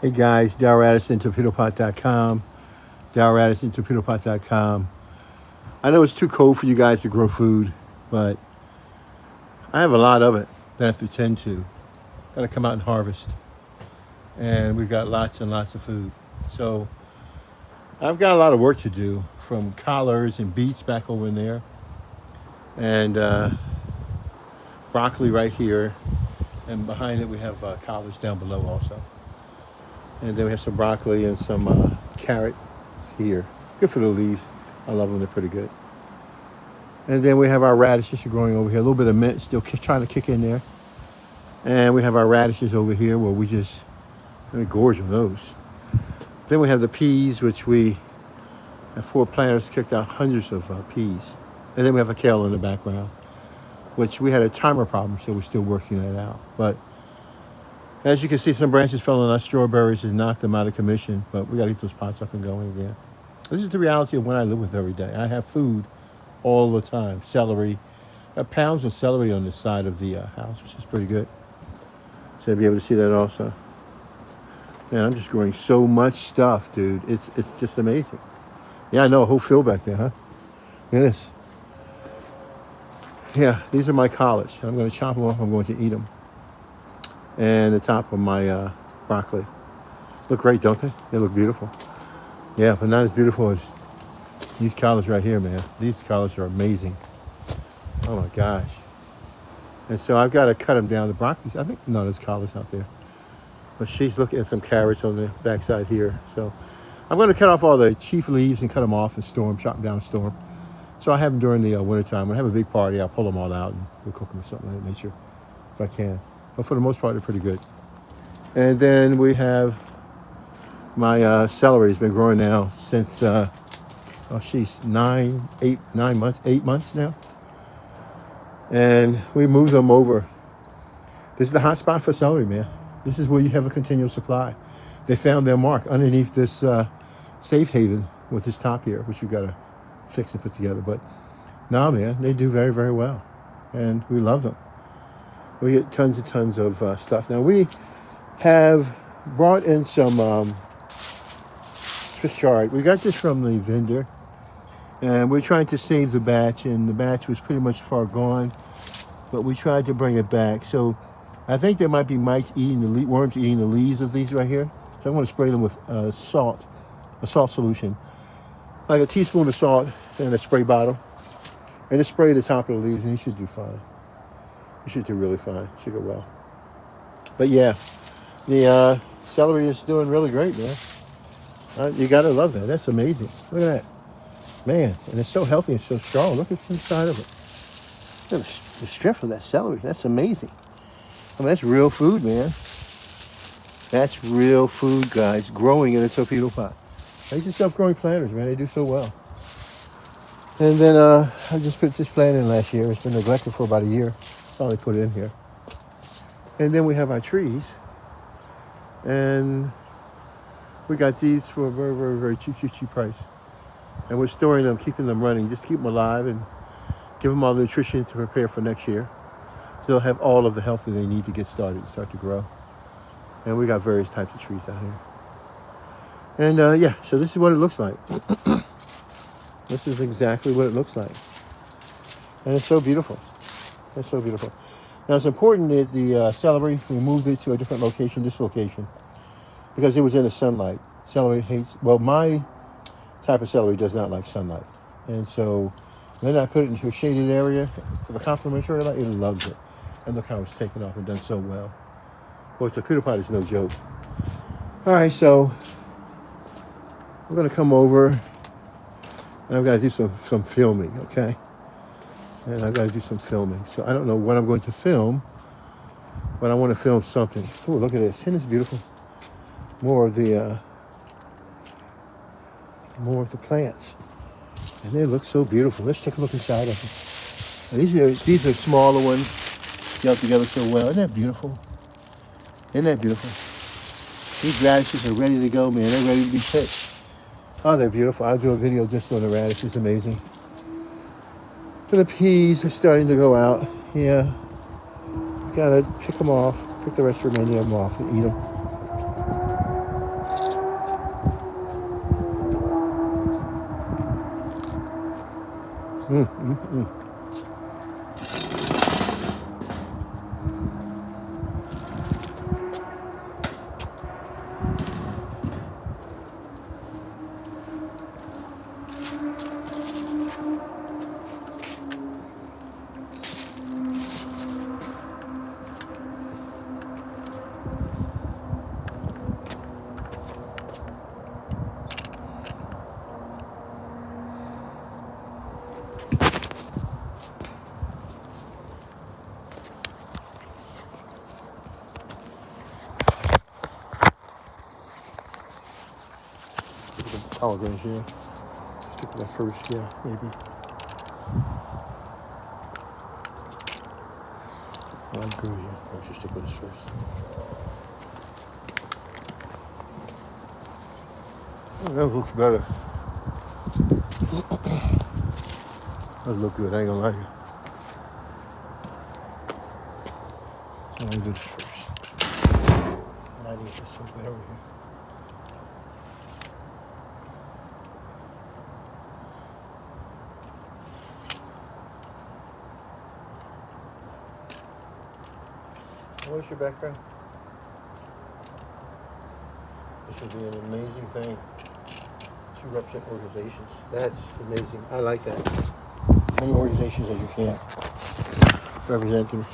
Hey guys, Darryl Addison, Torpedopot.com. Darryl Addison, Torpedopot.com. I know it's too cold for you guys to grow food, but I have a lot of it that I have to tend to. Got to come out and harvest. And we've got lots and lots of food. So I've got a lot of work to do, from collards and beets back over in there. And broccoli right here. And behind it we have collards down below also. And then we have some broccoli and some carrot here. Good for the leaves. I love them. They're pretty good. And then we have our radishes growing over here. A little bit of mint still trying to kick in there. And we have our radishes over here where we just gorge on those. Then we have the peas, which we have 4 planters kicked out hundreds of peas. And then we have a kale in the background, which we had a timer problem, so we're still working that out. But as you can see, some branches fell on our strawberries and knocked them out of commission, but we got to get those pots up and going again. This is the reality of what I live with every day. I have food all the time. Celery. Got pounds of celery on this side of the house, which is pretty good. So you'll be able to see that also. Man, I'm just growing so much stuff, dude. It's just amazing. Yeah, I know, a whole field back there, huh? Look at this. Yeah, these are my collards. I'm going to chop them off. I'm going to eat them. And the top of my broccoli. Look great, don't they? They look beautiful. Yeah, but not as beautiful as these collards right here, man. These collards are amazing. Oh my gosh. And so I've got to cut them down. The broccolis, I think, no, there's collards out there. But she's looking at some carrots on the backside here. So I'm going to cut off all the chief leaves and cut them off and store them, chop them down and store them. So I have them during the wintertime. When I have a big party, I'll pull them all out and we'll cook them or something of that nature, if I can. But for the most part, they're pretty good. And then we have my celery has been growing now since, 8 months now. And we moved them over. This is the hot spot for celery, man. This is where you have a continual supply. They found their mark underneath this safe haven with this top here, which we've got to fix and put together. But no, man, they do very, very well. And we love them. We get tons and tons of stuff. Now, we have brought in some Swiss chard. We got this from the vendor. And we're trying to save the batch. And the batch was pretty much far gone. But we tried to bring it back. So I think there might be mites eating the worms eating the leaves of these right here. So I'm going to spray them with salt, a salt solution. Like a teaspoon of salt in a spray bottle. And just spray the top of the leaves and you should do fine. You should do really fine. Should go well. But yeah, the celery is doing really great, man. You gotta love that. That's amazing. Look at that, man. And it's so healthy and so strong. Look at the inside of it. Look at the strip of that celery. That's amazing. I mean, that's real food, man. That's real food, guys. Growing in a torpedo pot. These are self-growing planters, man. They do so well. And then I just put this plant in last year. It's been neglected for about a year. Finally put it in here. And then we have our trees. And we got these for a very, very, very cheap price. And we're storing them, keeping them running, just keep them alive and give them all the nutrition to prepare for next year. So they'll have all of the health that they need to get started and start to grow. And we got various types of trees out here. And yeah, so this is what it looks like. This is exactly what it looks like. And it's so beautiful. It's so beautiful. Now, it's important that the celery, we moved it to a different location, this location, because it was in the sunlight. Celery hates, well, my type of celery does not like sunlight. And so then I put it into a shaded area for the complementary light. It loves it. And look how it's taken off and done so well. Well, the torpedo is no joke. All right, so we're going to come over and I've got to do some filming, okay? And I've got to do some filming. So I don't know what I'm going to film, but I want to film something. Oh, look at this. Isn't this beautiful? More of the plants. And they look so beautiful. Let's take a look inside of them. Now, these are smaller ones. Gel together so well. Isn't that beautiful? Isn't that beautiful? These radishes are ready to go, man. They're ready to be picked. Oh, they're beautiful. I'll do a video just on the radishes. Amazing. And the peas are starting to go out. Yeah. Gotta pick them off. Pick the rest of the many of them off and eat them. Pomegranates, yeah. Stick with that first, yeah, maybe. I'm good, yeah. I'll just stick with this first. Oh, that looks better. That look good, I ain't gonna lie to you. So let me do this first. I need this so bad over here. What's your background? This would be an amazing thing to represent organizations. That's amazing. I like that. As many organizations as you can representing.